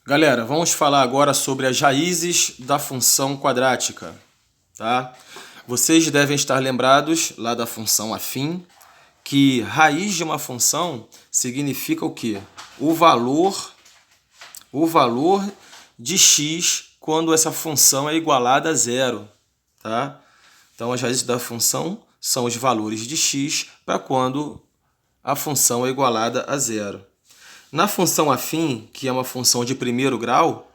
Galera, vamos falar agora sobre as raízes da função quadrática, tá? Vocês devem estar lembrados lá da função afim, que raiz de uma função significa o quê? O valor de x quando essa função é igualada a zero, tá? Então, as raízes da função são os valores de x para quando a função é igualada a zero. Na função afim, que é uma função de primeiro grau,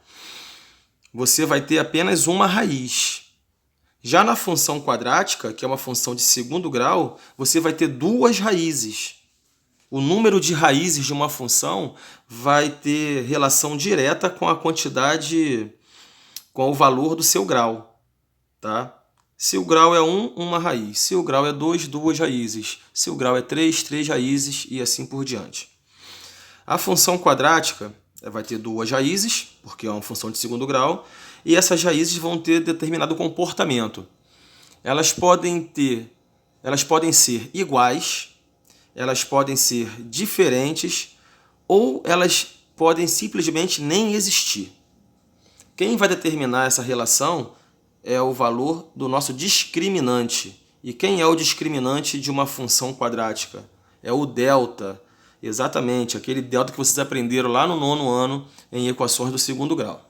você vai ter apenas uma raiz. Já na função quadrática, que é uma função de segundo grau, você vai ter duas raízes. O número de raízes de uma função vai ter relação direta com a quantidade, com o valor do seu grau, tá? Se o grau é 1, uma raiz. Se o grau é 2, duas raízes. Se o grau é 3, três raízes e assim por diante. A função quadrática vai ter duas raízes, porque é uma função de segundo grau, e essas raízes vão ter determinado comportamento. Elas podem ser iguais, elas podem ser diferentes, ou elas podem simplesmente nem existir. Quem vai determinar essa relação é o valor do nosso discriminante. E quem é o discriminante de uma função quadrática? É o delta. Exatamente, aquele delta que vocês aprenderam lá no 9º ano em equações do segundo grau.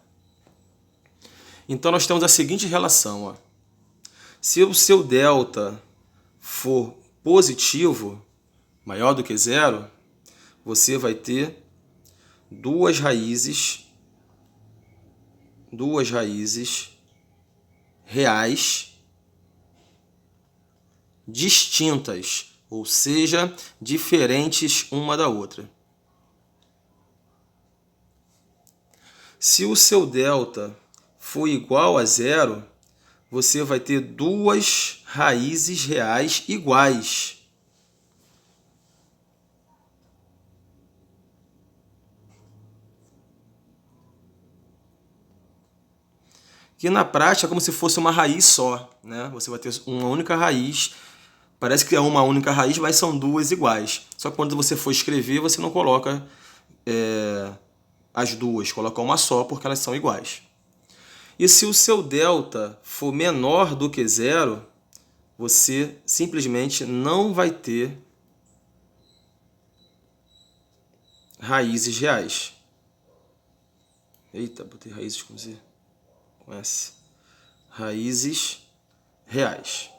Então, nós temos a seguinte relação. Ó. Se o seu delta for positivo, maior do que zero, você vai ter duas raízes reais distintas, ou seja, diferentes uma da outra. Se o seu delta for igual a zero, você vai ter duas raízes reais iguais. Que na prática é como se fosse uma raiz só, né? Você vai ter uma única raiz. Parece que é uma única raiz, mas são duas iguais. Só que quando você for escrever, você não coloca as duas, coloca uma só, porque elas são iguais. E se o seu delta for menor do que zero, você simplesmente não vai ter raízes reais. Eita, botei raízes com Z. Com S. Raízes reais.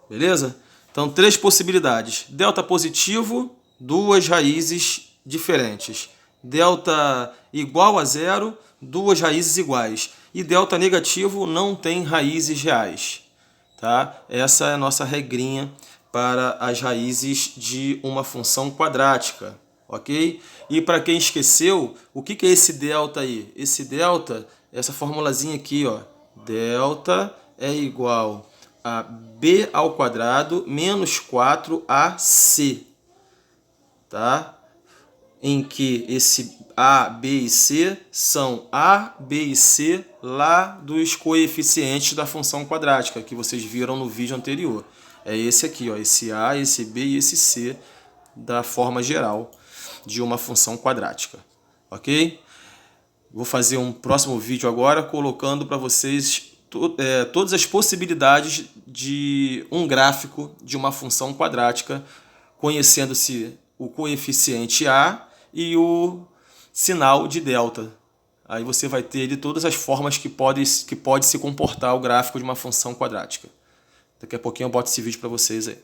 Beleza? Então, três possibilidades. Delta positivo, duas raízes diferentes. Delta igual a zero, duas raízes iguais. E delta negativo não tem raízes reais. Tá? Essa é a nossa regrinha para as raízes de uma função quadrática. Ok? E para quem esqueceu, o que é esse delta aí? Esse delta, essa formulazinha aqui, ó. Delta é igual a b ao quadrado menos 4ac, tá? Em que esse a, b e c são a, b e c lá dos coeficientes da função quadrática, que vocês viram no vídeo anterior. É esse aqui, ó, esse a, esse b e esse c da forma geral de uma função quadrática, ok? Vou fazer um próximo vídeo agora colocando para vocês todas as possibilidades de um gráfico de uma função quadrática, conhecendo-se o coeficiente a e o sinal de delta. Aí você vai ter de todas as formas que pode se comportar o gráfico de uma função quadrática. Daqui a pouquinho eu boto esse vídeo para vocês aí.